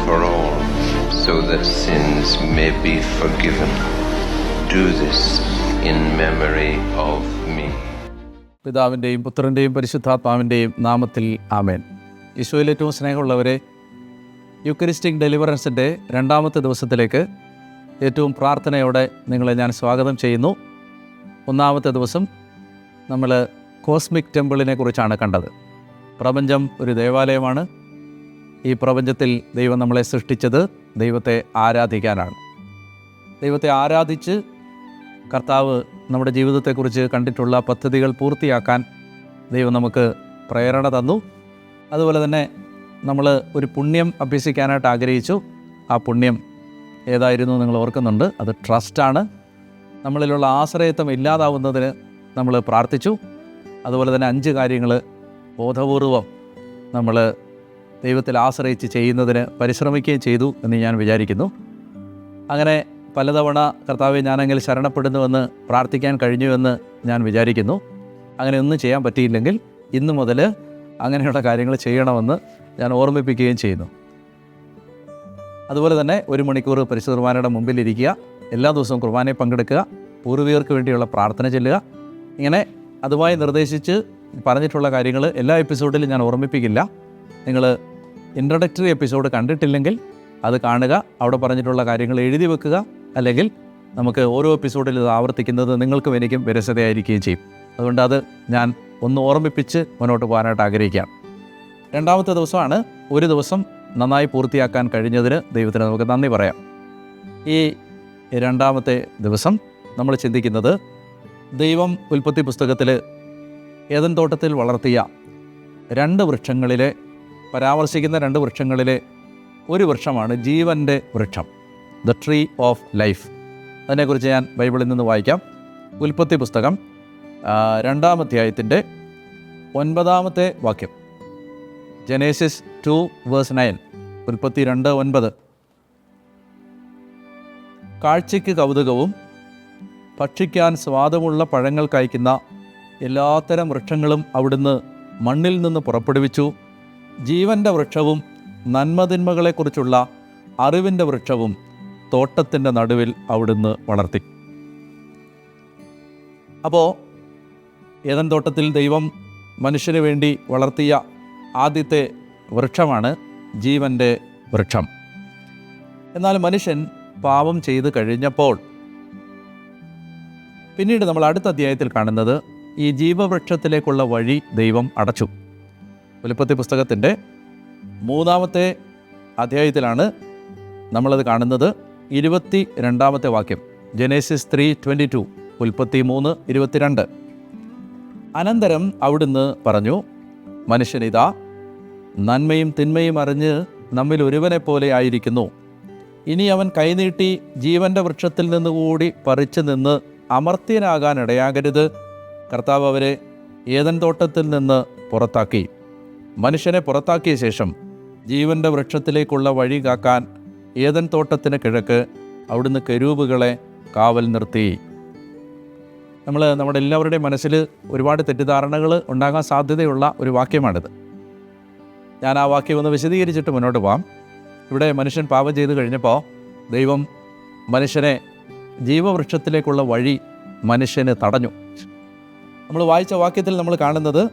for all, so that sins may be forgiven. Do this in memory of me. പിതാവിൻ്റെയും പുത്രൻ്റെയും പരിശുദ്ധാത്മാവിൻ്റെയും നാമത്തിൽ ആമേൻ. ഈശോയിൽ ഏറ്റവും സ്നേഹമുള്ളവരെ, യൂക്കറിസ്റ്റിക് ഡെലിവറൻസിൻ്റെ രണ്ടാമത്തെ ദിവസത്തിലേക്ക് ഏറ്റവും പ്രാർത്ഥനയോടെ നിങ്ങളെ ഞാൻ സ്വാഗതം ചെയ്യുന്നു. ഒന്നാമത്തെ ദിവസം നമ്മൾ കോസ്മിക് ടെമ്പിളിനെ കുറിച്ചാണ് കണ്ടത്. പ്രപഞ്ചം ഒരു ദേവാലയമാണ്. ഈ പ്രപഞ്ചത്തിൽ ദൈവം നമ്മളെ സൃഷ്ടിച്ചത് ദൈവത്തെ ആരാധിക്കാനാണ്. ദൈവത്തെ ആരാധിച്ച് കർത്താവ് നമ്മുടെ ജീവിതത്തെക്കുറിച്ച് കണ്ടിട്ടുള്ള പദ്ധതികൾ പൂർത്തിയാക്കാൻ ദൈവം നമുക്ക് പ്രേരണ തന്നു. അതുപോലെ തന്നെ നമ്മൾ ഒരു പുണ്യം അഭ്യസിക്കാനായിട്ട് ആഗ്രഹിച്ചു. ആ പുണ്യം ഏതായിരുന്നു നിങ്ങൾ ഓർക്കുന്നുണ്ട്? അത് ട്രസ്റ്റാണ്. നമ്മളിലുള്ള ആശ്രയത്വം ഇല്ലാതാവുന്നതിന് നമ്മൾ പ്രാർത്ഥിച്ചു. അതുപോലെ തന്നെ 5 കാര്യങ്ങൾ ബോധപൂർവം നമ്മൾ ദൈവത്തിൽ ആശ്രയിച്ച് ചെയ്യുന്നതിന് പരിശ്രമിക്കുകയും ചെയ്തു എന്ന് ഞാൻ വിചാരിക്കുന്നു. അങ്ങനെ പലതവണ കർത്താവെ ഞാനെങ്കിൽ ശരണപ്പെടുന്നുവെന്ന് പ്രാർത്ഥിക്കാൻ കഴിഞ്ഞുവെന്ന് ഞാൻ വിചാരിക്കുന്നു. അങ്ങനെ ഒന്നും ചെയ്യാൻ പറ്റിയില്ലെങ്കിൽ ഇന്നു മുതൽ അങ്ങനെയുള്ള കാര്യങ്ങൾ ചെയ്യണമെന്ന് ഞാൻ ഓർമ്മിപ്പിക്കുകയും ചെയ്യുന്നു. അതുപോലെ തന്നെ 1 മണിക്കൂർ പരിശുദ്ധ കുർബാനയുടെ മുമ്പിലിരിക്കുക, എല്ലാ ദിവസവും കുർബാനയിൽ പങ്കെടുക്കുക, പൂർവികർക്ക് വേണ്ടിയുള്ള പ്രാർത്ഥന ചെല്ലുക. ഇങ്ങനെ അതുമായി നിർദ്ദേശിച്ച് പറഞ്ഞിട്ടുള്ള കാര്യങ്ങൾ എല്ലാ എപ്പിസോഡിലും ഞാൻ ഓർമ്മിപ്പിക്കില്ല. നിങ്ങൾ ഇൻട്രൊഡക്ടറി എപ്പിസോഡ് കണ്ടിട്ടില്ലെങ്കിൽ അത് കാണുക, അവിടെ പറഞ്ഞിട്ടുള്ള കാര്യങ്ങൾ എഴുതി വെക്കുക. അല്ലെങ്കിൽ നമുക്ക് ഓരോ എപ്പിസോഡിൽ ഇത് ആവർത്തിക്കുന്നത് നിങ്ങൾക്കും എനിക്കും വിരസതയായിരിക്കുകയും ചെയ്യും. അതുകൊണ്ട് അത് ഞാൻ ഒന്ന് ഓർമ്മിപ്പിച്ച് മുന്നോട്ട് പോകാനായിട്ട് ആഗ്രഹിക്കുകയാണ്. രണ്ടാമത്തെ ദിവസമാണ്. ഒരു ദിവസം നന്നായി പൂർത്തിയാക്കാൻ കഴിഞ്ഞതിന് ദൈവത്തിന് നമുക്ക് നന്ദി പറയാം. ഈ രണ്ടാമത്തെ ദിവസം നമ്മൾ ചിന്തിക്കുന്നത് ദൈവം ഉൽപ്പത്തി പുസ്തകത്തിൽ ഏദൻ തോട്ടത്തിൽ വളർത്തിയ 2 വൃക്ഷങ്ങളിലെ പരാമർശിക്കുന്ന 2 വൃക്ഷങ്ങളിലെ ഒരു വൃക്ഷമാണ് ജീവൻ്റെ വൃക്ഷം, ദ ട്രീ ഓഫ് ലൈഫ്. അതിനെക്കുറിച്ച് ഞാൻ ബൈബിളിൽ നിന്ന് വായിക്കാം. ഉൽപ്പത്തി പുസ്തകം 2-ാം അധ്യായത്തിൻ്റെ 9-ാമത്തെ വാക്യം. ജനേസിസ് 2:9. ഉൽപ്പത്തി 2:9. കാഴ്ചയ്ക്ക് കൗതുകവും ഭക്ഷിക്കാൻ സ്വാദമുള്ള പഴങ്ങൾ കായ്ക്കുന്ന എല്ലാത്തരം വൃക്ഷങ്ങളും അവിടുന്ന് മണ്ണിൽ നിന്ന് പുറപ്പെടുവിച്ചു. ജീവൻ്റെ വൃക്ഷവും നന്മതിന്മകളെക്കുറിച്ചുള്ള അറിവിൻ്റെ വൃക്ഷവും തോട്ടത്തിൻ്റെ നടുവിൽ അവിടുന്ന് വളർത്തി. അപ്പോൾ ഏദൻ തോട്ടത്തിൽ ദൈവം മനുഷ്യന് വേണ്ടി വളർത്തിയ ആദ്യത്തെ വൃക്ഷമാണ് ജീവൻ്റെ വൃക്ഷം. എന്നാൽ മനുഷ്യൻ പാപം ചെയ്ത് കഴിഞ്ഞപ്പോൾ പിന്നീട് നമ്മൾ അടുത്ത അധ്യായത്തിൽ കാണുന്നത് ഈ ജീവവൃക്ഷത്തിലേക്കുള്ള വഴി ദൈവം അടച്ചു. ഉൽപ്പത്തി പുസ്തകത്തിൻ്റെ 3-ാമത്തെ അധ്യായത്തിലാണ് നമ്മളത് കാണുന്നത്. 22-ാമത്തെ വാക്യം. ജനേസിസ് 3:22. ഉൽപ്പത്തി 3:22. അനന്തരം അവിടുന്ന് പറഞ്ഞു, മനുഷ്യനിതാ നന്മയും തിന്മയും അറിഞ്ഞ് നമ്മിൽ ഒരുവനെപ്പോലെ ആയിരിക്കുന്നു. ഇനി അവൻ കൈനീട്ടി ജീവൻ്റെ വൃക്ഷത്തിൽ നിന്നുകൂടി പറിച്ചു നിന്ന് അമർത്യനാകാൻ ഇടയാകരുത്. കർത്താവ് അവരെ ഏദൻ തോട്ടത്തിൽ നിന്ന് പുറത്താക്കി. മനുഷ്യനെ പുറത്താക്കിയ ശേഷം ജീവൻ്റെ വൃക്ഷത്തിലേക്കുള്ള വഴി കാക്കാൻ ഏദൻ തോട്ടത്തിന് കിഴക്ക് അവിടുന്ന് കെരൂബുകളെ കാവൽ നിർത്തി. നമ്മുടെ എല്ലാവരുടെയും മനസ്സിൽ ഒരുപാട് തെറ്റിദ്ധാരണകൾ ഉണ്ടാകാൻ സാധ്യതയുള്ള ഒരു വാക്യമാണിത്. ഞാൻ ആ വാക്യം ഒന്ന് വിശദീകരിച്ചിട്ട് മുന്നോട്ട് പോകാം. ഇവിടെ മനുഷ്യൻ പാപം ചെയ്ത് കഴിഞ്ഞപ്പോൾ ദൈവം മനുഷ്യനെ ജീവവൃക്ഷത്തിലേക്കുള്ള വഴി മനുഷ്യന് തടഞ്ഞു. നമ്മൾ വായിച്ച വാക്യത്തിൽ നമ്മൾ കാണുന്നത്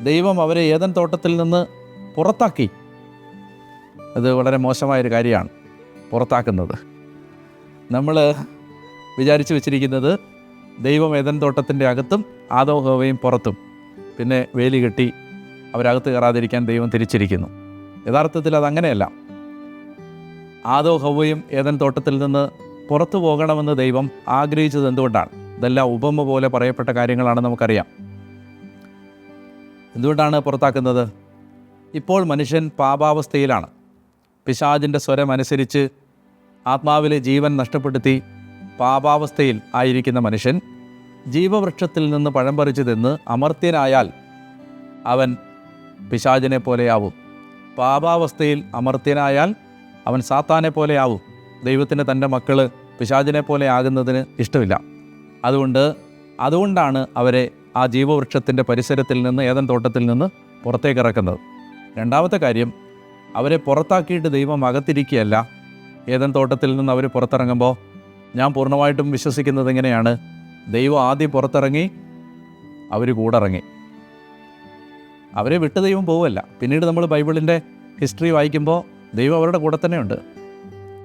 ദൈവം അവരെ ഏദൻ തോട്ടത്തിൽ നിന്ന് പുറത്താക്കി. അത് വളരെ മോശമായൊരു കാര്യമാണ്, പുറത്താക്കുന്നത്. നമ്മൾ വിചാരിച്ചു വെച്ചിരിക്കുന്നത് ദൈവം ഏദൻ തോട്ടത്തിൻ്റെ അകത്തും ആദവും ഹവ്വയും പുറത്തും, പിന്നെ വേലി കെട്ടി അവരകത്ത് കയറാതിരിക്കാൻ ദൈവം തിരിച്ചിരിക്കുന്നു. യഥാർത്ഥത്തിൽ അതങ്ങനെയല്ല. ആദവും ഹവ്വയും ഏദൻ തോട്ടത്തിൽ നിന്ന് പുറത്തു പോകണമെന്ന് ദൈവം ആഗ്രഹിച്ചത് എന്തുകൊണ്ടാണ്? ഇതെല്ലാം ഉപമ പോലെ പറയപ്പെട്ട കാര്യങ്ങളാണ്, നമുക്കറിയാം. എന്തുകൊണ്ടാണ് പുറത്താക്കുന്നത്? ഇപ്പോൾ മനുഷ്യൻ പാപാവസ്ഥയിലാണ്. പിശാചിൻ്റെ സ്വരം അനുസരിച്ച് ആത്മാവിലെ ജീവൻ നഷ്ടപ്പെടുത്തി പാപാവസ്ഥയിൽ ആയിരിക്കുന്ന മനുഷ്യൻ ജീവവൃക്ഷത്തിൽ നിന്ന് പഴം പറിച്ചു തിന്ന് അമർത്യനായാൽ അവൻ പിശാചിനെ പോലെയാവും. പാപാവസ്ഥയിൽ അമർത്യനായാൽ അവൻ സാത്താനെ പോലെയാവും. ദൈവത്തിന് തൻ്റെ മക്കൾ പിശാചിനെ പോലെ ആകുന്നതിന് ഇഷ്ടമില്ല. അതുകൊണ്ടാണ് അവരെ ആ ജീവവൃക്ഷത്തിൻ്റെ പരിസരത്തിൽ നിന്ന്, ഏദൻ തോട്ടത്തിൽ നിന്ന് പുറത്തേക്ക് ഇറക്കുന്നത്. രണ്ടാമത്തെ കാര്യം, അവരെ പുറത്താക്കിയിട്ട് ദൈവം അകത്തിരിക്കുകയല്ല. ഏദൻ തോട്ടത്തിൽ നിന്ന് അവർ പുറത്തിറങ്ങുമ്പോൾ ഞാൻ പൂർണ്ണമായിട്ടും വിശ്വസിക്കുന്നത് ഇങ്ങനെയാണ്, ദൈവം ആദ്യം പുറത്തിറങ്ങി, അവർ കൂടെ ഇറങ്ങി. അവരെ വിട്ട് ദൈവം പോവുമല്ല. പിന്നീട് നമ്മൾ ബൈബിളിൻ്റെ ഹിസ്റ്ററി വായിക്കുമ്പോൾ ദൈവം അവരുടെ കൂടെ തന്നെയുണ്ട്.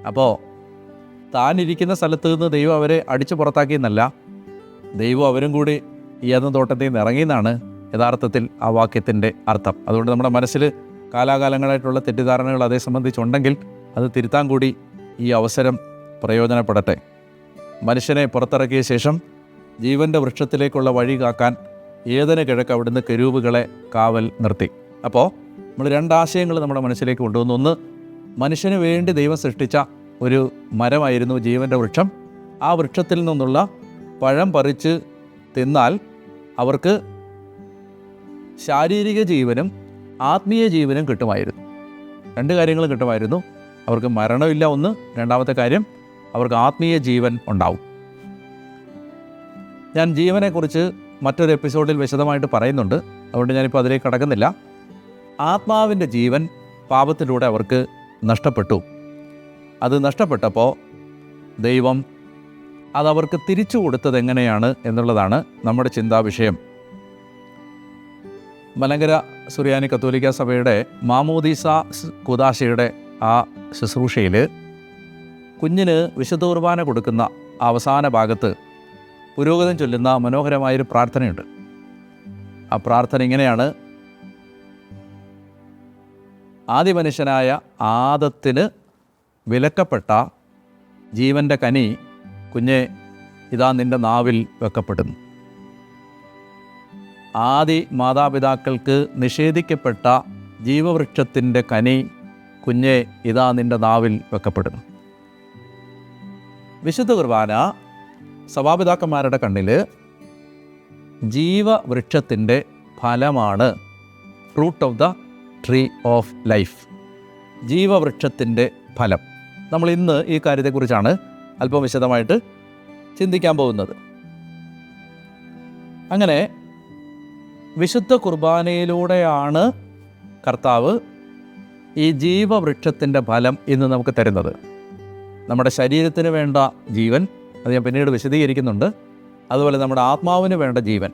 അപ്പോൾ താൻ ഇരിക്കുന്ന സ്ഥലത്ത് നിന്ന് ദൈവം അവരെ അടിച്ചു പുറത്താക്കിയെന്നല്ല, ദൈവം അവരും കൂടി ഈ ഏദൻ തോട്ടത്തിൽ നിന്ന് ഇറങ്ങിയെന്നാണ് യഥാർത്ഥത്തിൽ ആ വാക്യത്തിൻ്റെ അർത്ഥം. അതുകൊണ്ട് നമ്മുടെ മനസ്സിൽ കാലാകാലങ്ങളായിട്ടുള്ള തെറ്റിദ്ധാരണകൾ അതേ സംബന്ധിച്ചുണ്ടെങ്കിൽ അത് തിരുത്താൻ കൂടി ഈ അവസരം പ്രയോജനപ്പെടട്ടെ. മനുഷ്യനെ പുറത്തിറക്കിയ ശേഷം ജീവൻ്റെ വൃക്ഷത്തിലേക്കുള്ള വഴി കാക്കാൻ ഏദന് കിഴക്ക് അവിടുന്ന് കെരൂബുകളെ കാവൽ നിർത്തി. അപ്പോൾ നമ്മൾ രണ്ടാശയങ്ങൾ നമ്മുടെ മനസ്സിലേക്ക് കൊണ്ടുവന്നു. ഒന്ന്, മനുഷ്യന് വേണ്ടി ദൈവം സൃഷ്ടിച്ച ഒരു മരമായിരുന്നു ജീവൻ്റെ വൃക്ഷം. ആ വൃക്ഷത്തിൽ നിന്നുള്ള പഴം പറിച്ച് തിന്നാൽ അവർക്ക് ശാരീരിക ജീവനും ആത്മീയ ജീവനും കിട്ടുമായിരുന്നു. രണ്ട് കാര്യങ്ങളും കിട്ടുമായിരുന്നു. അവർക്ക് മരണമില്ല ഒന്ന്, രണ്ടാമത്തെ കാര്യം അവർക്ക് ആത്മീയ ജീവൻ ഉണ്ടാവും. ഞാൻ ജീവനെക്കുറിച്ച് മറ്റൊരു എപ്പിസോഡിൽ വിശദമായിട്ട് പറയുന്നുണ്ട്, അതുകൊണ്ട് ഞാനിപ്പോൾ അതിലേക്ക് കടക്കുന്നില്ല. ആത്മാവിൻ്റെ ജീവൻ പാപത്തിലൂടെ അവർക്ക് നഷ്ടപ്പെട്ടു. അത് നഷ്ടപ്പെട്ടപ്പോൾ ദൈവം അതവർക്ക് തിരിച്ചു കൊടുത്തത് എങ്ങനെയാണ് എന്നുള്ളതാണ് നമ്മുടെ ചിന്താവിഷയം. മലങ്കര സുറിയാനി കത്തോലിക്ക സഭയുടെ മാമോദീസ കുദാശയുടെ ആ ശുശ്രൂഷയിൽ കുഞ്ഞിന് വിശുദ്ധ കുർബാന കൊടുക്കുന്ന അവസാന ഭാഗത്ത് പുരോഹിതൻ ചൊല്ലുന്ന മനോഹരമായൊരു പ്രാർത്ഥനയുണ്ട്. ആ പ്രാർത്ഥന ഇങ്ങനെയാണ്: ആദ്യ മനുഷ്യനായ ആദത്തിന് വിലക്കപ്പെട്ട ജീവൻ്റെ കനി കുഞ്ഞെ ഇതാ നിൻ്റെ നാവിൽ വെക്കപ്പെടുന്നു. ആദി മാതാപിതാക്കൾക്ക് നിഷേധിക്കപ്പെട്ട ജീവവൃക്ഷത്തിൻ്റെ കനി കുഞ്ഞെ ഇതാ നിൻ്റെ നാവിൽ വെക്കപ്പെടുന്നു. വിശുദ്ധ കുർബാന സഭാപിതാക്കന്മാരുടെ കണ്ണിൽ ജീവവൃക്ഷത്തിൻ്റെ ഫലമാണ്. Fruit of the tree of life, ജീവവൃക്ഷത്തിൻ്റെ ഫലം. നമ്മൾ ഇന്ന് ഈ കാര്യത്തെക്കുറിച്ചാണ് അല്പം വിശദമായിട്ട് ചിന്തിക്കാൻ പോകുന്നത്. അങ്ങനെ വിശുദ്ധ കുർബാനയിലൂടെയാണ് കർത്താവ് ഈ ജീവവൃക്ഷത്തിൻ്റെ ഫലം ഇന്ന് നമുക്ക് തരുന്നത്. നമ്മുടെ ശരീരത്തിന് വേണ്ട ജീവൻ, അത് ഞാൻ പിന്നീട് വിശദീകരിക്കുന്നുണ്ട്. അതുപോലെ നമ്മുടെ ആത്മാവിന് വേണ്ട ജീവൻ,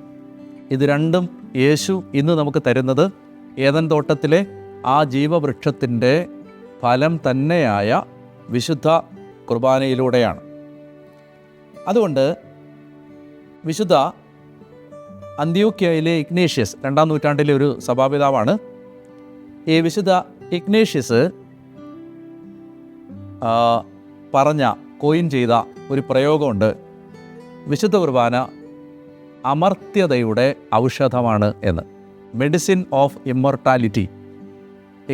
ഇത് രണ്ടും യേശു ഇന്ന് നമുക്ക് തരുന്നത് ഏദൻ തോട്ടത്തിലെ ആ ജീവവൃക്ഷത്തിൻ്റെ ഫലം തന്നെയായ വിശുദ്ധ കുർബാനയിലൂടെയാണ്. അതുകൊണ്ട് വിശുദ്ധ അന്ത്യോക്യയിലെ ഇഗ്നേഷ്യസ്, 2-ാം നൂറ്റാണ്ടിലെ ഒരു സഭാപിതാവാണ്. ഈ വിശുദ്ധ ഇഗ്നേഷ്യസ് കോയിൻ ചെയ്ത ഒരു പ്രയോഗമുണ്ട്: വിശുദ്ധ കുർബാന അമർത്യതയുടെ ഔഷധമാണ് എന്ന്. Medicine of immortality.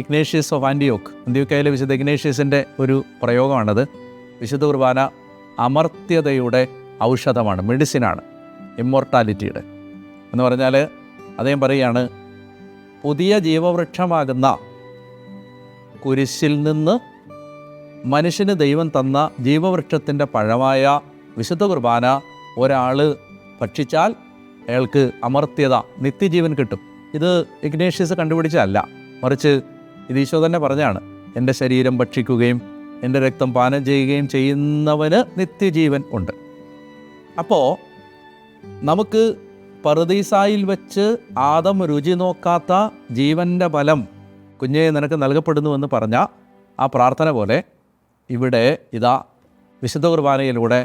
Ignatius of അന്ത്യോക്യയിലെ വിശുദ്ധ ഇഗ്നേഷ്യസിൻ്റെ ഒരു പ്രയോഗമാണത്. വിശുദ്ധ കുർബാന അമർത്യതയുടെ ഔഷധമാണ്, മെഡിസിനാണ്, ഇമ്മോർട്ടാലിറ്റിയുടെ എന്ന് പറഞ്ഞാൽ അദ്ദേഹം പറയുകയാണ്, പുതിയ ജീവവൃക്ഷമാകുന്ന കുരിശിൽ നിന്ന് മനുഷ്യന് ദൈവം തന്ന ജീവവൃക്ഷത്തിൻ്റെ പഴമായ വിശുദ്ധ കുർബാന ഒരാൾ ഭക്ഷിച്ചാൽ അയാൾക്ക് അമർത്യത, നിത്യജീവൻ കിട്ടും. ഇത് ഇഗ്നേഷ്യസ് കണ്ടുപിടിച്ചതല്ല, മറിച്ച് ഇത് ഈശോ തന്നെ പറഞ്ഞാണ്. എൻ്റെ ശരീരം ഭക്ഷിക്കുകയും എൻ്റെ രക്തം പാനം ചെയ്യുകയും ചെയ്യുന്നവന് നിത്യജീവൻ ഉണ്ട്. അപ്പോൾ നമുക്ക് പറുദീസായിൽ വെച്ച് ആദം രുചി നോക്കാത്ത ജീവൻ്റെ ഫലം കുഞ്ഞെ നിനക്ക് നൽകപ്പെടുന്നുവെന്ന് പറഞ്ഞ ആ പ്രാർത്ഥന പോലെ ഇവിടെ ഇതാ വിശുദ്ധ കുർബാനയിലൂടെ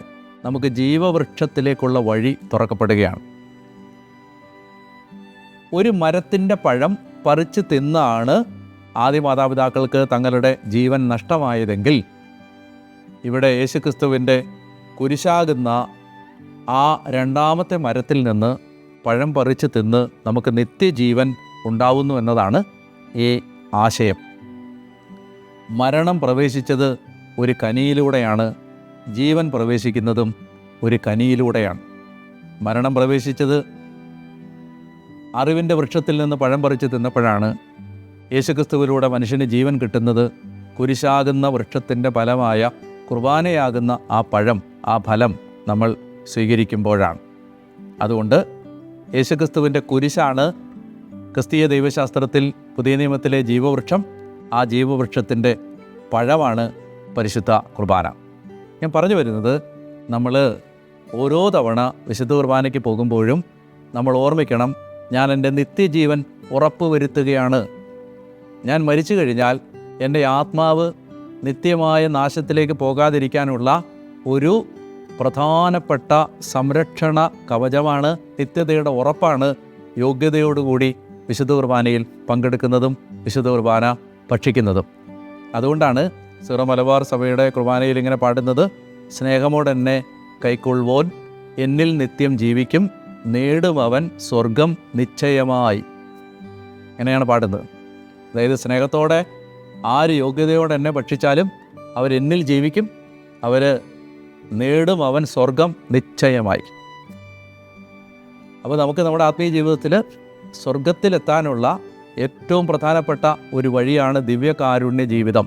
നമുക്ക് ജീവവൃക്ഷത്തിലേക്കുള്ള വഴി തുറക്കപ്പെടുകയാണ്. ഒരു മരത്തിൻ്റെ പഴം പറിച്ച് തിന്നാണ് ആദ്യ മാതാപിതാക്കൾക്ക് തങ്ങളുടെ ജീവൻ നഷ്ടമായതെങ്കിൽ, ഇവിടെ യേശുക്രിസ്തുവിൻ്റെ കുരിശാകുന്ന ആ രണ്ടാമത്തെ മരത്തിൽ നിന്ന് പഴം പറിച്ച് തിന്ന് നമുക്ക് നിത്യജീവൻ ഉണ്ടാവുന്നു എന്നതാണ് ഈ ആശയം. മരണം പ്രവേശിച്ചത് ഒരു കനിയിലൂടെയാണ്, ജീവൻ പ്രവേശിക്കുന്നതും ഒരു കനിയിലൂടെയാണ്. മരണം പ്രവേശിച്ചത് അറിവിൻ്റെ വൃക്ഷത്തിൽ നിന്ന് പഴം പറിച്ച് തിന്നപ്പോഴാണ്. യേശുക്രിസ്തുവിലൂടെ മനുഷ്യന് ജീവൻ കിട്ടുന്നത് കുരിശാകുന്ന വൃക്ഷത്തിൻ്റെ ഫലമായ കുർബാനയാകുന്ന ആ പഴം, ആ ഫലം നമ്മൾ സ്വീകരിക്കുമ്പോഴാണ്. അതുകൊണ്ട് യേശുക്രിസ്തുവിൻ്റെ കുരിശാണ് ക്രിസ്തീയ ദൈവശാസ്ത്രത്തിൽ പുതിയ നിയമത്തിലെ ജീവവൃക്ഷം. ആ ജീവവൃക്ഷത്തിൻ്റെ പഴമാണ് പരിശുദ്ധ കുർബാന. ഞാൻ പറഞ്ഞു വരുന്നത്, നമ്മൾ ഓരോ തവണ വിശുദ്ധ കുർബാനയ്ക്ക് പോകുമ്പോഴും നമ്മൾ ഓർമ്മിക്കണം, ഞാൻ എൻ്റെ നിത്യജീവൻ ഉറപ്പുവരുത്തുകയാണ്. ഞാൻ മരിച്ചു കഴിഞ്ഞാൽ എൻ്റെ ആത്മാവ് നിത്യമായ നാശത്തിലേക്ക് പോകാതിരിക്കാനുള്ള ഒരു പ്രധാനപ്പെട്ട സംരക്ഷണ കവചമാണ്, നിത്യതയുടെ ഉറപ്പാണ് യോഗ്യതയോടുകൂടി വിശുദ്ധ കുർബാനയിൽ പങ്കെടുക്കുന്നതും വിശുദ്ധ കുർബാന ഭക്ഷിക്കുന്നതും. അതുകൊണ്ടാണ് സീറോ മലബാർ സഭയുടെ കുർബാനയിൽ ഇങ്ങനെ പാടുന്നത്, സ്നേഹമോടെന്നെ കൈക്കൊള്ളുവോൻ എന്നിൽ നിത്യം ജീവിക്കും, നേടും അവൻ സ്വർഗം നിശ്ചയമായി. അങ്ങനെയാണ് പാടുന്നത്. അതായത് സ്നേഹത്തോടെ ആര് യോഗ്യതയോടെ എന്നെ ഭക്ഷിച്ചാലും അവരെന്നിൽ ജീവിക്കും, അവർ നേടും അവൻ സ്വർഗം നിശ്ചയമായി. അപ്പോൾ നമുക്ക് നമ്മുടെ ആത്മീയ ജീവിതത്തിൽ സ്വർഗത്തിലെത്താനുള്ള ഏറ്റവും പ്രധാനപ്പെട്ട ഒരു വഴിയാണ് ദിവ്യകാരുണ്യ ജീവിതം,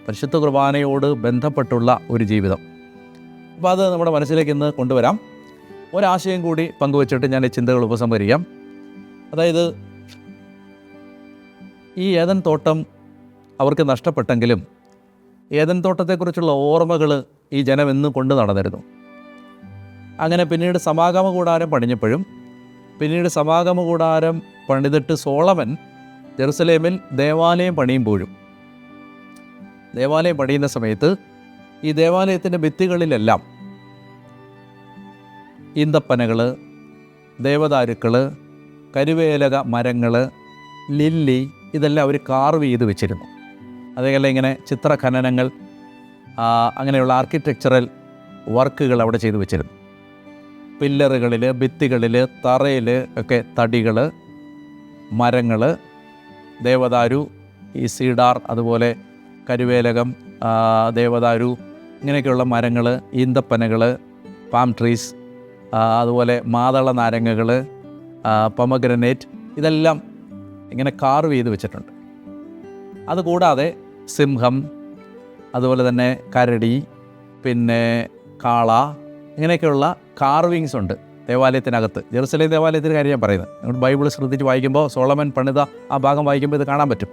പരിശുദ്ധ കുർബാനയോട് ബന്ധപ്പെട്ടുള്ള ഒരു ജീവിതം. അപ്പോൾ അത് നമ്മുടെ മനസ്സിലേക്ക് ഇന്ന് കൊണ്ടുവരാം. ഒരാശയം കൂടി പങ്കുവച്ചിട്ട് ഞാൻ ഈ ചിന്തകൾ ഉപസംഹരിക്കാം. അതായത്, ഈ ഏദൻ തോട്ടം അവർക്ക് നഷ്ടപ്പെട്ടെങ്കിലും ഏദൻ തോട്ടത്തെക്കുറിച്ചുള്ള ഓർമ്മകൾ ഈ ജനം എന്നും കൊണ്ടു നടന്നിരുന്നു. അങ്ങനെ പിന്നീട് സമാഗമ കൂടാരം പണിഞ്ഞപ്പോഴും, പിന്നീട് സമാഗമ കൂടാരം പണിതിട്ട് സോളമൻ ജെറുസലേമിൽ ദേവാലയം പണിയുമ്പോഴും, ദേവാലയം പണിയുന്ന സമയത്ത് ഈ ദേവാലയത്തിൻ്റെ ഭിത്തികളിലെല്ലാം ഈന്തപ്പനകൾ, ദേവദാരുക്കൾ, കരുവേലക മരങ്ങൾ, ലില്ലി, ഇതെല്ലാം അവർ കാർവ് ചെയ്ത് വെച്ചിരുന്നു. അതേപോലെ ഇങ്ങനെ ചിത്രഖനനങ്ങൾ, അങ്ങനെയുള്ള ആർക്കിടെക്ചറൽ വർക്കുകൾ അവിടെ ചെയ്തു വെച്ചിരുന്നു. പില്ലറുകളിൽ, ഭിത്തികളിൽ, തറയിൽ ഒക്കെ തടികൾ, മരങ്ങൾ, ദേവദാരു, ഈ സീഡാർ, അതുപോലെ കരുവേലകം, ദേവദാരു, ഇങ്ങനെയൊക്കെയുള്ള മരങ്ങൾ, ഈന്തപ്പനകൾ, പാം ട്രീസ്, അതുപോലെ മാതള നാരങ്ങകൾ, പൊമഗ്രനേറ്റ്, ഇതെല്ലാം ഇങ്ങനെ കാർവ് ചെയ്ത് വെച്ചിട്ടുണ്ട്. അതുകൂടാതെ സിംഹം, അതുപോലെ തന്നെ കരടി, പിന്നെ കാള, ഇങ്ങനെയൊക്കെയുള്ള കാർവിങ്സ് ഉണ്ട് ദേവാലയത്തിനകത്ത്. ജെറുസലേം ദേവാലയത്തിൻ്റെ കാര്യം ഞാൻ പറയുന്നത്. നമ്മൾ ബൈബിൾ ശ്രദ്ധിച്ച് വായിക്കുമ്പോൾ, സോളമൻ പണിത ആ ഭാഗം വായിക്കുമ്പോൾ ഇത് കാണാൻ പറ്റും.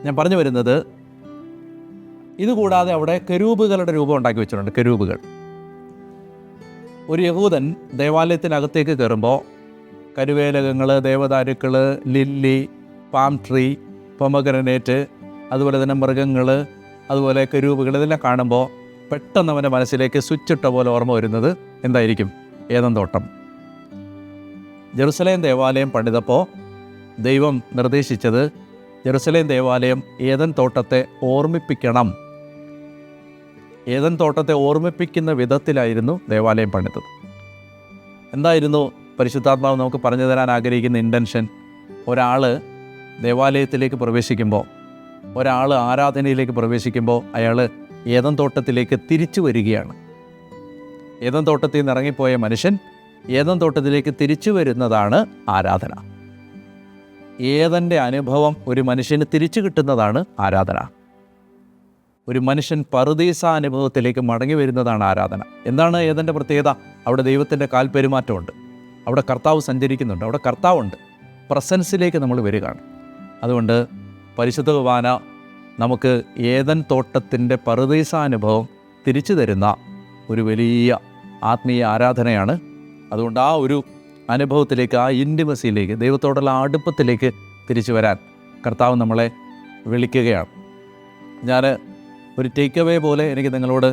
ഞാൻ പറഞ്ഞു വരുന്നത്, ഇതുകൂടാതെ അവിടെ കെരൂബുകളുടെ രൂപം ഉണ്ടാക്കി വെച്ചിട്ടുണ്ട്. കെരൂബുകൾ. ഒരു യഹൂദൻ ദേവാലയത്തിനകത്തേക്ക് കയറുമ്പോൾ കരുവേലകങ്ങൾ, ദേവദാരുക്കൾ, ലില്ലി, പാം ട്രീ, പൊമഗ്രനേറ്റ്, അതുപോലെ തന്നെ മൃഗങ്ങൾ, അതുപോലെ കെരൂബുകൾ, ഇതെല്ലാം കാണുമ്പോൾ പെട്ടെന്ന് അവൻ്റെ മനസ്സിലേക്ക് സ്വിച്ചിട്ട പോലെ ഓർമ്മ വരുന്നത് എന്തായിരിക്കും? ഏദൻ തോട്ടം. ജെറുസലേം ദേവാലയം പണിതപ്പോൾ ദൈവം നിർദ്ദേശിച്ചത് ജെറുസലേം ദേവാലയം ഏദൻ തോട്ടത്തെ ഓർമ്മിപ്പിക്കണം. ഏദൻ തോട്ടത്തെ ഓർമ്മിപ്പിക്കുന്ന വിധത്തിലായിരുന്നു ദേവാലയം പണിതത്. എന്തായിരുന്നു പരിശുദ്ധാത്മാവ് നമുക്ക് പറഞ്ഞു തരാൻ ആഗ്രഹിക്കുന്ന ഇൻറ്റൻഷൻ? ഒരാൾ ദേവാലയത്തിലേക്ക് പ്രവേശിക്കുമ്പോൾ, ഒരാൾ ആരാധനയിലേക്ക് പ്രവേശിക്കുമ്പോൾ അയാൾ ഏദൻ തോട്ടത്തിലേക്ക് തിരിച്ചു വരികയാണ്. ഏദൻ തോട്ടത്തിൽ നിന്ന് ഇറങ്ങിപ്പോയ മനുഷ്യൻ ഏദൻ തോട്ടത്തിലേക്ക് തിരിച്ചു വരുന്നതാണ് ആരാധന. ഏദൻ്റെ അനുഭവം ഒരു മനുഷ്യന് തിരിച്ചു കിട്ടുന്നതാണ് ആരാധന. ഒരു മനുഷ്യൻ പറുദീസ അനുഭവത്തിലേക്ക് മടങ്ങി വരുന്നതാണ് ആരാധന. എന്താണ് ഏദൻ്റെ പ്രത്യേകത? അവിടെ ദൈവത്തിൻ്റെ കാൽപെരുമാറ്റമുണ്ട്, അവിടെ കർത്താവ് സഞ്ചരിക്കുന്നുണ്ട്, അവിടെ കർത്താവുണ്ട്. പ്രസൻസിലേക്ക് നമ്മൾ വരികയാണ്. അതുകൊണ്ട് പരിശുദ്ധ കുർബാന നമുക്ക് ഏദൻ തോട്ടത്തിൻ്റെ പറുദീസാനുഭവം തിരിച്ചു തരുന്ന ഒരു വലിയ ആത്മീയ ആരാധനയാണ്. അതുകൊണ്ട് ആ ഒരു അനുഭവത്തിലേക്ക്, ആ ഇൻറ്റിമസിയിലേക്ക്, ദൈവത്തോടുള്ള അടുപ്പത്തിലേക്ക് തിരിച്ചു വരാൻ കർത്താവ് നമ്മളെ വിളിക്കുകയാണ്. ഞാൻ ഒരു ടേക്ക് അവേ പോലെ എനിക്ക് നിങ്ങളോട്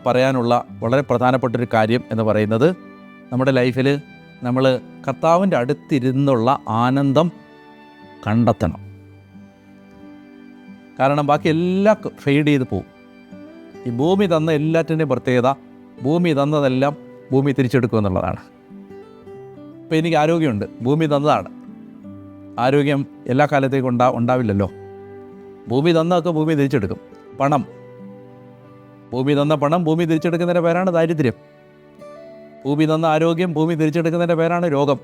പറയാനുള്ള വളരെ പ്രധാനപ്പെട്ടൊരു കാര്യം എന്ന് പറയുന്നത്, നമ്മുടെ ലൈഫിൽ നമ്മൾ കർത്താവിൻ്റെ അടുത്തിരുന്നുള്ള ആനന്ദം കണ്ടെത്തണം. കാരണം ബാക്കി എല്ലാം ഫെയ്ഡ് ചെയ്ത് പോകും. ഈ ഭൂമി തന്ന എല്ലാറ്റിൻ്റെയും പ്രത്യേകത, ഭൂമി തന്നതെല്ലാം ഭൂമി തിരിച്ചെടുക്കും എന്നുള്ളതാണ്. ഇപ്പോൾ എനിക്ക് ആരോഗ്യമുണ്ട്, ഭൂമി തന്നതാണ്. ആരോഗ്യം എല്ലാ കാലത്തേക്കും ഉണ്ടാവില്ലല്ലോ. ഭൂമി തന്നതൊക്കെ ഭൂമി തിരിച്ചെടുക്കും. പണം, ഭൂമി തന്ന പണം ഭൂമി തിരിച്ചെടുക്കുന്നതിൻ്റെ പേരാണ് ദാരിദ്ര്യം. ഭൂമി തന്ന ആരോഗ്യം ഭൂമി തിരിച്ചെടുക്കുന്നതിൻ്റെ പേരാണ് രോഗം.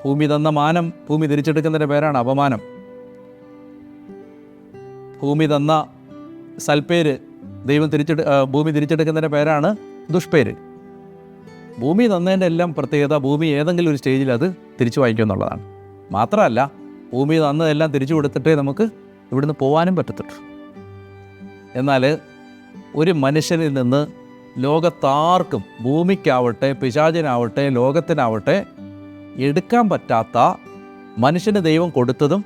ഭൂമി തന്ന മാനം ഭൂമി തിരിച്ചെടുക്കുന്നതിൻ്റെ പേരാണ് അപമാനം. ഭൂമി തന്ന സൽപ്പേര് ഭൂമി തിരിച്ചെടുക്കുന്നതിൻ്റെ പേരാണ് ദുഷ്പേര്. ഭൂമി തന്നതിൻ്റെ എല്ലാം പ്രത്യേകത, ഭൂമി ഏതെങ്കിലും ഒരു സ്റ്റേജിൽ അത് തിരിച്ചു വാങ്ങിക്കും എന്നുള്ളതാണ്. മാത്രമല്ല, ഭൂമിയിൽ നിന്ന് എല്ലാം തിരിച്ചു കൊടുത്തിട്ടേ നമുക്ക് ഇവിടുന്ന് പോകാനും പറ്റത്തുള്ളൂ. എന്നാൽ ഒരു മനുഷ്യനിൽ നിന്ന് ലോകത്താർക്കും, ഭൂമിക്കാവട്ടെ പിശാചിനാവട്ടെ ലോകത്തിനാവട്ടെ, എടുക്കാൻ പറ്റാത്ത, മനുഷ്യന് ദൈവം കൊടുത്തതും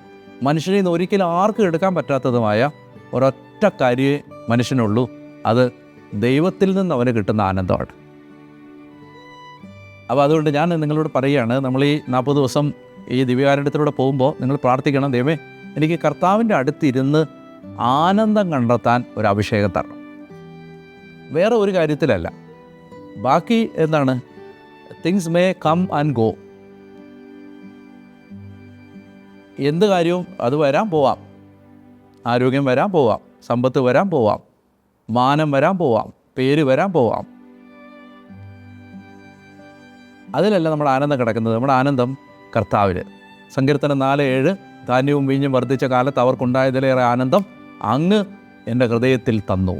മനുഷ്യനിൽ നിന്ന് ഒരിക്കലും ആർക്കും എടുക്കാൻ പറ്റാത്തതുമായ ഒരൊറ്റ കാര്യമേ മനുഷ്യനുള്ളൂ. അത് ദൈവത്തിൽ നിന്ന് അവന് കിട്ടുന്ന ആനന്ദമാണ്. അപ്പോൾ അതുകൊണ്ട് ഞാൻ നിങ്ങളോട് പറയുകയാണ്, നമ്മൾ ഈ 40 ദിവസം ഈ ദിവ്യകാരുണ്യത്തിലൂടെ പോകുമ്പോൾ നിങ്ങൾ പ്രാർത്ഥിക്കണം, ദൈവമേ എനിക്ക് കർത്താവിൻ്റെ അടുത്തിരുന്ന് ആനന്ദം കണ്ടെത്താൻ ഒരു അഭിഷേകം തരണം. വേറെ ഒരു കാര്യത്തിലല്ല. ബാക്കി എന്താണ്? Things may come and go. എന്ത് കാര്യവും അത് വരാൻ പോവാം. ആരോഗ്യം വരാൻ പോവാം, സമ്പത്ത് വരാൻ പോവാം, മാനം വരാൻ പോവാം, പേര് വരാൻ പോവാം. അതിലല്ല നമ്മുടെ ആനന്ദം കിടക്കുന്നത്. നമ്മുടെ ആനന്ദം കർത്താവിൽ. സങ്കീർത്തനം 4:7, ധാന്യവും വീഞ്ഞും വർദ്ധിച്ച കാലത്ത് അവർക്കുണ്ടായതിലേറെ ആനന്ദം അങ്ങ് എൻ്റെ ഹൃദയത്തിൽ തന്നു.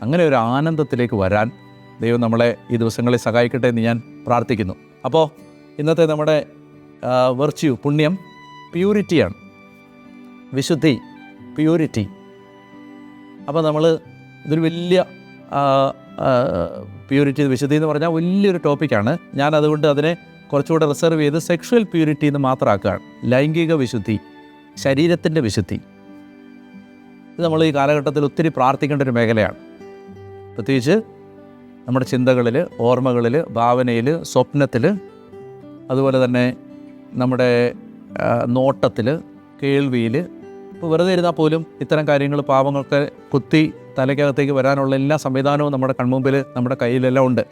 അങ്ങനെ ഒരു ആനന്ദത്തിലേക്ക് വരാൻ ദൈവം നമ്മളെ ഈ ദിവസങ്ങളിൽ സഹായിക്കട്ടെ എന്ന് ഞാൻ പ്രാർത്ഥിക്കുന്നു. അപ്പോൾ ഇന്നത്തെ നമ്മുടെ വെർച്യു, പുണ്യം, പ്യൂരിറ്റിയാണ്. വിശുദ്ധി, പ്യൂരിറ്റി. അപ്പോൾ നമ്മൾ ഇതൊരു വലിയ പ്യൂരിറ്റി, വിശുദ്ധി എന്ന് പറഞ്ഞാൽ വലിയൊരു ടോപ്പിക്കാണ്. ഞാൻ അതുകൊണ്ട് അതിനെ കുറച്ചുകൂടെ റിസർവ് ചെയ്ത് സെക്ഷുവൽ പ്യൂരിറ്റി എന്ന് മാത്രമാക്കുകയാണ്. ലൈംഗിക വിശുദ്ധി, ശരീരത്തിൻ്റെ വിശുദ്ധി. ഇത് നമ്മൾ ഈ കാലഘട്ടത്തിൽ ഒത്തിരി പ്രാർത്ഥിക്കേണ്ട ഒരു മേഖലയാണ്. പ്രത്യേകിച്ച് നമ്മുടെ ചിന്തകളിൽ, ഓർമ്മകളിൽ, ഭാവനയിൽ, സ്വപ്നത്തിൽ, അതുപോലെ തന്നെ നമ്മുടെ നോട്ടത്തിൽ, കേൾവിയിൽ. ഇപ്പോൾ വെറുതെ ഇരുന്നാൽ പോലും ഇത്തരം കാര്യങ്ങൾ, പാപങ്ങൾക്ക് കുത്തി തലയ്ക്കകത്തേക്ക് വരാനുള്ള എല്ലാ സംവിധാനവും നമ്മുടെ കൺമുമ്പിൽ, നമ്മുടെ കയ്യിലെല്ലാം ഉണ്ട്.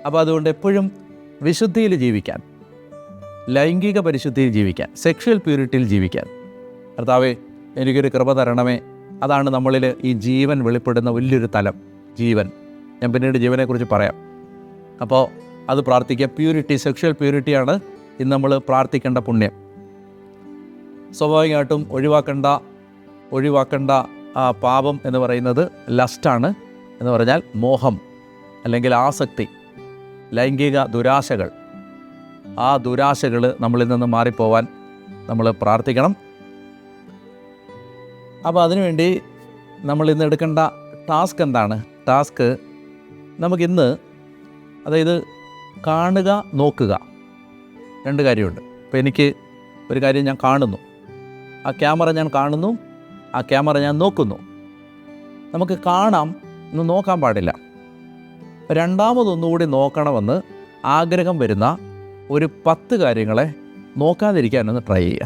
അപ്പോൾ അതുകൊണ്ട് എപ്പോഴും വിശുദ്ധിയിൽ ജീവിക്കാൻ, ലൈംഗിക പരിശുദ്ധിയിൽ ജീവിക്കാൻ, സെക്ഷുവൽ പ്യൂരിറ്റിയിൽ ജീവിക്കാൻ കർത്താവേ എനിക്കൊരു കൃപ തരണമേ. അതാണ് നമ്മളിൽ ഈ ജീവൻ വെളിപ്പെടുന്ന വലിയൊരു തലം, ജീവൻ. ഞാൻ പിന്നീട് ജീവനെക്കുറിച്ച് പറയാം. അപ്പോൾ അത് പ്രാർത്ഥിക്കുക. പ്യൂരിറ്റി, സെക്ഷുവൽ പ്യൂരിറ്റിയാണ് ഇന്ന് നമ്മൾ പ്രാർത്ഥിക്കേണ്ട പുണ്യം. സ്വാഭാവികമായിട്ടും ഒഴിവാക്കേണ്ട പാപം എന്ന് പറയുന്നത് ലസ്റ്റാണ്. എന്ന് പറഞ്ഞാൽ മോഹം അല്ലെങ്കിൽ ആസക്തി, ലൈംഗിക ദുരാശകൾ. ആ ദുരാശകൾ നമ്മളിൽ നിന്ന് മാറിപ്പോവാൻ നമ്മൾ പ്രാർത്ഥിക്കണം. അപ്പോൾ അതിനുവേണ്ടി നമ്മൾ ഇന്ന് എടുക്കേണ്ട ടാസ്ക് എന്താണ്? ടാസ്ക് നമുക്കിന്ന്, അതായത് കാണുക, നോക്കുക, രണ്ട് കാര്യമുണ്ട്. ഇപ്പോൾ എനിക്ക് ഒരു കാര്യം ഞാൻ കാണുന്നു, ആ ക്യാമറ ഞാൻ കാണുന്നു, ആ ക്യാമറ ഞാൻ നോക്കുന്നു. നമുക്ക് കാണാം, ഇന്ന് നോക്കാൻ പാടില്ല. രണ്ടാമതൊന്നുകൂടി നോക്കണമെന്ന് ആഗ്രഹം വരുന്ന ഒരു 10 കാര്യങ്ങളെ നോക്കാതിരിക്കാനൊന്ന് ട്രൈ ചെയ്യുക.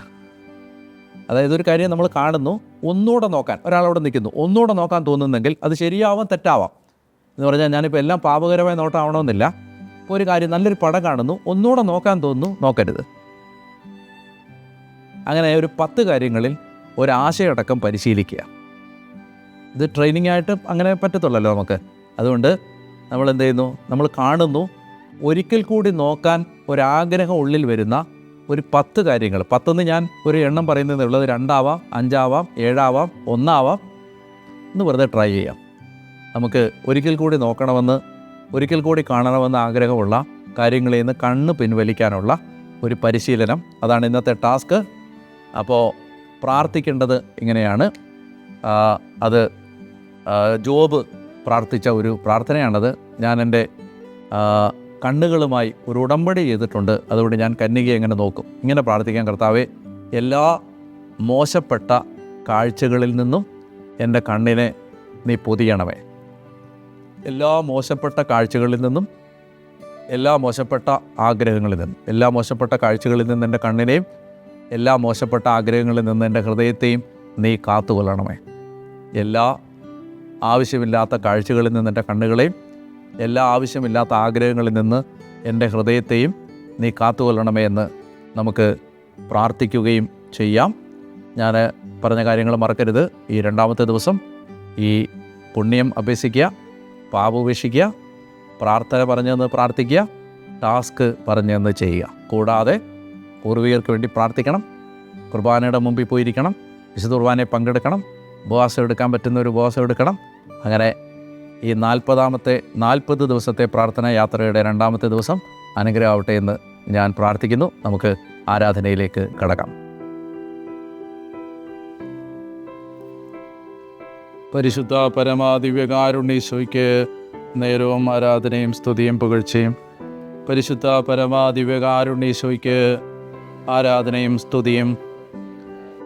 അതായത് ഒരു കാര്യം നമ്മൾ കാണുന്നു, ഒന്നുകൂടെ നോക്കാൻ, ഒരാളവിടെ നിൽക്കുന്നു, ഒന്നുകൂടെ നോക്കാൻ തോന്നുന്നെങ്കിൽ അത് ശരിയാവാം, തെറ്റാവാം. എന്ന് പറഞ്ഞാൽ ഞാനിപ്പോൾ എല്ലാം പാപകരമായ നോട്ടമാവണമെന്നില്ല. ഇപ്പോൾ ഒരു കാര്യം, നല്ലൊരു പടം കാണുന്നു, ഒന്നുകൂടെ നോക്കാൻ തോന്നുന്നു, നോക്കരുത്. അങ്ങനെ ഒരു 10 കാര്യങ്ങളിൽ ഒരാശയടക്കം പരിശീലിക്കുക. ഇത് ട്രെയിനിങ് ആയിട്ട് അങ്ങനെ പറ്റത്തുള്ളല്ലോ നമുക്ക്. അതുകൊണ്ട് നമ്മൾ എന്ത് ചെയ്യുന്നു? നമ്മൾ കാണുന്നു, ഒരിക്കൽ കൂടി നോക്കാൻ ഒരാഗ്രഹം ഉള്ളിൽ വരുന്ന ഒരു 10 കാര്യങ്ങൾ. 10 ഞാൻ ഒരു എണ്ണം പറയുന്നതെന്നുള്ളത് 2 ആവാം, 5 ആവാം, 7 ആവാം, 1 ആവാം. ഒന്ന് വെറുതെ ട്രൈ ചെയ്യാം. നമുക്ക് ഒരിക്കൽ കൂടി നോക്കണമെന്ന്, ഒരിക്കൽ കൂടി കാണണമെന്ന് ആഗ്രഹമുള്ള കാര്യങ്ങളിൽ നിന്ന് കണ്ണ് പിൻവലിക്കാനുള്ള ഒരു പരിശീലനം. അതാണ് ഇന്നത്തെ ടാസ്ക്. അപ്പോൾ പ്രാർത്ഥിക്കേണ്ടത് ഇങ്ങനെയാണ്. അത് ജോബ് പ്രാർത്ഥിച്ച ഒരു പ്രാർത്ഥനയാണത്. ഞാൻ എൻ്റെ കണ്ണുകളുമായി ഒരു ഉടമ്പടി ചെയ്തിട്ടുണ്ട്. അതുകൊണ്ട് ഞാൻ കന്യകയെ എങ്ങനെ നോക്കും? ഇങ്ങനെ പ്രാർത്ഥിക്കാൻ: കർത്താവേ, എല്ലാ മോശപ്പെട്ട കാഴ്ചകളിൽ നിന്നും എൻ്റെ കണ്ണിനെ നീ പൊതിയണമേ. എല്ലാ മോശപ്പെട്ട കാഴ്ചകളിൽ നിന്നും, എല്ലാ മോശപ്പെട്ട ആഗ്രഹങ്ങളിൽ നിന്നും, എല്ലാ മോശപ്പെട്ട കാഴ്ചകളിൽ നിന്ന് എൻ്റെ കണ്ണിനെയും, എല്ലാ മോശപ്പെട്ട ആഗ്രഹങ്ങളിൽ നിന്ന് എൻ്റെ ഹൃദയത്തെയും നീ കാത്തുകൊള്ളണമേ. എല്ലാ ആവശ്യമില്ലാത്ത കാഴ്ചകളിൽ നിന്ന് എൻ്റെ കണ്ണുകളെയും, എല്ലാ ആവശ്യമില്ലാത്ത ആഗ്രഹങ്ങളിൽ നിന്ന് എൻ്റെ ഹൃദയത്തെയും നീ കാത്തുകൊള്ളണമേ എന്ന് നമുക്ക് പ്രാർത്ഥിക്കുകയും ചെയ്യാം. ഞാൻ പറഞ്ഞ കാര്യങ്ങൾ മറക്കരുത്. ഈ 2ാമത്തെ ദിവസം ഈ പുണ്യം അഭ്യസിക്കുക, പാപം ഉപേക്ഷിക്കുക, പ്രാർത്ഥന പറഞ്ഞെന്ന് പ്രാർത്ഥിക്കുക, ടാസ്ക് പറഞ്ഞെന്ന് ചെയ്യുക. കൂടാതെ പൂർവികർക്ക് വേണ്ടി പ്രാർത്ഥിക്കണം, കുർബാനയുടെ മുമ്പിൽ പോയിരിക്കണം, വിശുദ്ധ കുർബാനയെ പങ്കെടുക്കണം, ഉപവാസം എടുക്കാൻ പറ്റുന്ന ഒരു ഉപവാസം എടുക്കണം. അങ്ങനെ ഈ 40 ദിവസത്തെ പ്രാർത്ഥനാ യാത്രയുടെ 2ാമത്തെ ദിവസം അനുഗ്രഹമാവട്ടെ എന്ന് ഞാൻ പ്രാർത്ഥിക്കുന്നു. നമുക്ക് ആരാധനയിലേക്ക് കടക്കാം. പരിശുദ്ധ പരമാദിവ്യകാരുണ്യീശോയ്ക്ക് നേരവും ആരാധനയും സ്തുതിയും പുകഴ്ചയും. പരിശുദ്ധ പരമാദിവ്യകാരുണ്യീശോയ്ക്ക് ആരാധനയും സ്തുതിയും.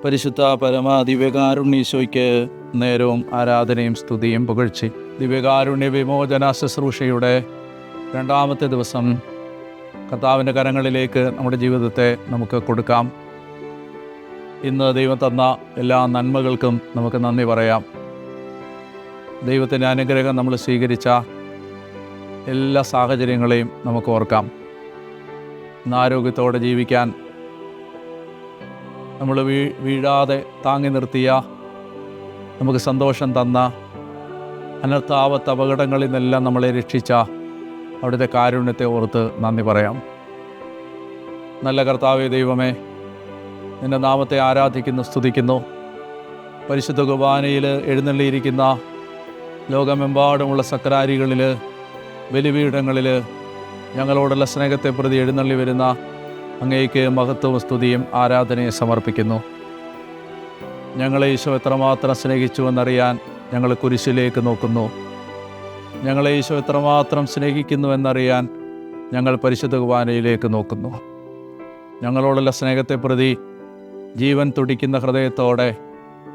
പരിശുദ്ധ പരമാദിവ്യകാരുണ്യീശോയ്ക്ക് നേരവും ആരാധനയും സ്തുതിയും പുകഴ്ചയും. ദിവ്യകാരുണ്യ വിമോചന ശുശ്രൂഷയുടെ രണ്ടാമത്തെ ദിവസം കർത്താവിൻ്റെ കരങ്ങളിലേക്ക് നമ്മുടെ ജീവിതത്തെ നമുക്ക് കൊടുക്കാം. ഇന്ന് ദൈവം തന്ന എല്ലാ നന്മകൾക്കും നമുക്ക് നന്ദി പറയാം. ദൈവത്തിൻ്റെ അനുഗ്രഹം നമ്മൾ സ്വീകരിച്ച എല്ലാ സാഹചര്യങ്ങളെയും നമുക്ക് ഓർക്കാം. ഇന്ന് ആരോഗ്യത്തോടെ ജീവിക്കാൻ നമ്മൾ വീഴാതെ താങ്ങി നിർത്തിയ, നമുക്ക് സന്തോഷം തന്ന, അനർത്ഥാപത്ത് അപകടങ്ങളിൽ നിന്നെല്ലാം നമ്മളെ രക്ഷിച്ച അവിടുത്തെ കാരുണ്യത്തെ ഓർത്ത് നന്ദി പറയാം. നല്ല കർത്താവേ ദൈവമേ, നിൻ്റെ നാമത്തെ ആരാധിക്കുന്നു, സ്തുതിക്കുന്നു. പരിശുദ്ധ കുർബാനയിൽ എഴുന്നള്ളിയിരിക്കുന്ന ലോകമെമ്പാടുമുള്ള സക്രാരികളിൽ, ബലിപീഠങ്ങളിൽ ഞങ്ങളോടുള്ള സ്നേഹത്തെ പ്രതി എഴുന്നള്ളി വരുന്ന അങ്ങേക്ക് മഹത്വവും സ്തുതിയും ആരാധനയും സമർപ്പിക്കുന്നു. ഞങ്ങളെ ഈശോ എത്രമാത്രം സ്നേഹിച്ചുവെന്നറിയാൻ ഞങ്ങൾ കുരിശിലേക്ക് നോക്കുന്നു. ഞങ്ങളെ ഈശോ എത്രമാത്രം സ്നേഹിക്കുന്നുവെന്നറിയാൻ ഞങ്ങൾ പരിശുദ്ധ കുർബാനയിലേക്ക് നോക്കുന്നു. ഞങ്ങളോടുള്ള സ്നേഹത്തെ പ്രതി ജീവൻ തുടിക്കുന്ന ഹൃദയത്തോടെ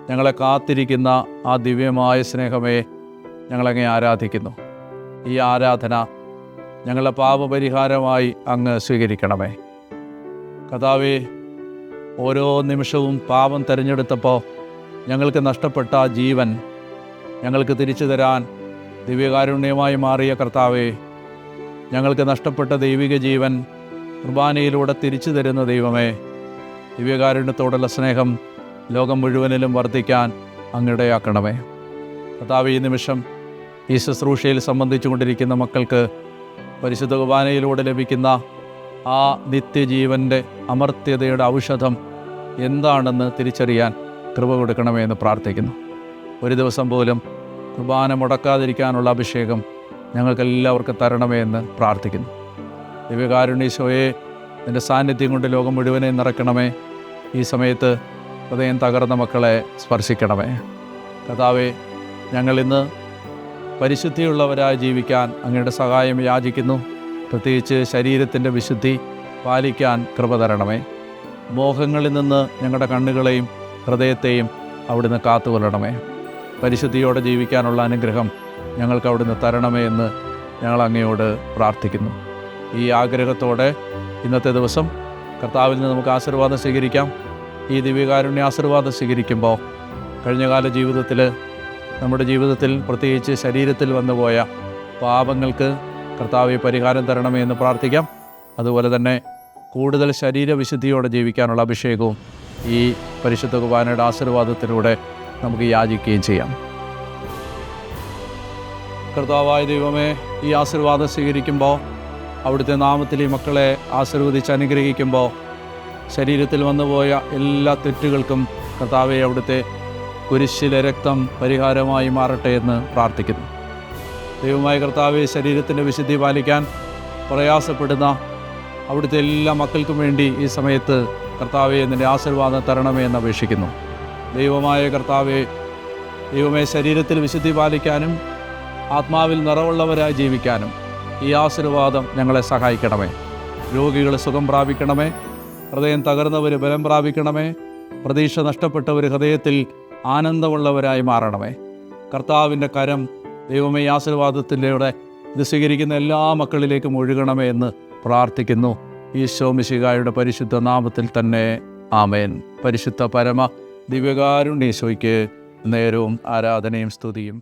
ഞങ്ങളെ കാത്തിരിക്കുന്ന ആ ദിവ്യമായ സ്നേഹമേ, ഞങ്ങളങ്ങേ ആരാധിക്കുന്നു. ഈ ആരാധന ഞങ്ങളുടെ പാപപരിഹാരമായി അങ്ങ് സ്വീകരിക്കണമേ. കർത്താവേ, ഓരോ നിമിഷവും പാപം തിരഞ്ഞെടുത്തപ്പോൾ ഞങ്ങൾക്ക് നഷ്ടപ്പെട്ട ജീവൻ ഞങ്ങൾക്ക് തിരിച്ചു തരാൻ ദിവ്യകാരുണ്യമായി മാറിയ കർത്താവേ, ഞങ്ങൾക്ക് നഷ്ടപ്പെട്ട ദൈവിക ജീവൻ കുർബാനയിലൂടെ തിരിച്ചു തരുന്ന ദൈവമേ, ദിവ്യകാരുണ്യത്തോടുള്ള സ്നേഹം ലോകം മുഴുവനിലും വർദ്ധിക്കാൻ അങ്ങിടയാക്കണമേ. കർത്താവേ, ഈ നിമിഷം ഈ ശുശ്രൂഷയിൽ സംബന്ധിച്ചു കൊണ്ടിരിക്കുന്ന മക്കൾക്ക് പരിശുദ്ധ കുർബാനയിലൂടെ ലഭിക്കുന്ന ആ നിത്യജീവൻ്റെ അമർത്യതയുടെ ഔഷധം എന്താണെന്ന് തിരിച്ചറിയാൻ കൃപ കൊടുക്കണമേ എന്ന് പ്രാർത്ഥിക്കുന്നു. ഒരു ദിവസം പോലും കുർബാന മുടക്കാതിരിക്കാനുള്ള അഭിഷേകം ഞങ്ങൾക്കെല്ലാവർക്കും തരണമേ എന്ന് പ്രാർത്ഥിക്കുന്നു. ദിവ്യകാരുണ്യീശോയെ, നിൻ്റെ സാന്നിധ്യം കൊണ്ട് ലോകം മുഴുവനെ നിറയ്ക്കണമേ. ഈ സമയത്ത് ഹൃദയം തകർന്ന മക്കളെ സ്പർശിക്കണമേ. കർത്താവേ, ഞങ്ങളിന്ന് പരിശുദ്ധിയുള്ളവരായി ജീവിക്കാൻ അങ്ങയുടെ സഹായം യാചിക്കുന്നു. പ്രത്യേകിച്ച് ശരീരത്തിൻ്റെ വിശുദ്ധി പാലിക്കാൻ കൃപ തരണമേ. മോഹങ്ങളിൽ നിന്ന് ഞങ്ങളുടെ കണ്ണുകളെയും ഹൃദയത്തെയും അവിടുന്ന് കാത്തുകൊള്ളണമേ. പരിശുദ്ധിയോടെ ജീവിക്കാനുള്ള അനുഗ്രഹം ഞങ്ങൾക്ക് അവിടുന്ന് തരണമേ എന്ന് ഞങ്ങൾ അങ്ങയോട് പ്രാർത്ഥിക്കുന്നു. ഈ ആഗ്രഹത്തോടെ ഇന്നത്തെ ദിവസം കർത്താവിൽ നിന്ന് നമുക്ക് ആശീർവാദം സ്വീകരിക്കാം. ഈ ദിവ്യകാരുണ്യ ആശീർവാദം സ്വീകരിക്കുമ്പോൾ കഴിഞ്ഞകാല ജീവിതത്തിൽ, നമ്മുടെ ജീവിതത്തിൽ പ്രത്യേകിച്ച് ശരീരത്തിൽ വന്നുപോയ പാപങ്ങൾക്ക് കർത്താവെ പരിഹാരം തരണമേ എന്ന് പ്രാർത്ഥിക്കാം. അതുപോലെ തന്നെ കൂടുതൽ ശരീരവിശുദ്ധിയോടെ ജീവിക്കാനുള്ള അഭിഷേകവും ഈ പരിശുദ്ധ കുർബാനയുടെ ആശീർവാദത്തിലൂടെ നമുക്ക് യാചിക്കുകയും ചെയ്യാം. കർത്താവായ ദൈവമേ, ഈ ആശീർവാദം സ്വീകരിക്കുമ്പോൾ അവിടുത്തെ നാമത്തിൽ ഈ മക്കളെ ആശീർവദിച്ച് അനുഗ്രഹിക്കുമ്പോൾ ശരീരത്തിൽ വന്നുപോയ എല്ലാ തെറ്റുകൾക്കും കർത്താവെ അവിടുത്തെ കുരിശിലെ രക്തം പരിഹാരമായി മാറട്ടെ എന്ന് പ്രാർത്ഥിക്കുന്നു. ദൈവമായ കർത്താവെ, ശരീരത്തിൻ്റെ വിശുദ്ധി പാലിക്കാൻ പ്രയാസപ്പെടുന്ന അവിടുത്തെ എല്ലാ മക്കൾക്കും വേണ്ടി ഈ സമയത്ത് കർത്താവെ നിൻ്റെ ആശീർവാദം തരണമേ എന്ന് അപേക്ഷിക്കുന്നു. ദൈവമായ കർത്താവെ, ദൈവമേ, ശരീരത്തിൽ വിശുദ്ധി പാലിക്കാനും ആത്മാവിൽ നിറവുള്ളവരായി ജീവിക്കാനും ഈ ആശീർവാദം ഞങ്ങളെ സഹായിക്കണമേ. രോഗികൾ സുഖം പ്രാപിക്കണമേ. ഹൃദയം തകർന്നവർ ബലം പ്രാപിക്കണമേ. പ്രതീക്ഷ നഷ്ടപ്പെട്ടവർ ഹൃദയത്തിൽ ആനന്ദമുള്ളവരായി മാറണമേ. കർത്താവിൻ്റെ കരം ദൈവമേ ആശീർവാദത്തിലൂടെ ഇത് സ്വീകരിക്കുന്ന എല്ലാ മക്കളിലേക്കും ഒഴുകണമേ എന്ന് പ്രാർത്ഥിക്കുന്നു. ഈശോ മിശിഹായുടെ പരിശുദ്ധ നാമത്തിൽ തന്നെ ആമേൻ. പരിശുദ്ധ പരമ ദിവ്യകാരുണ്യീശോയ്ക്ക് നേരവും ആരാധനയും സ്തുതിയും.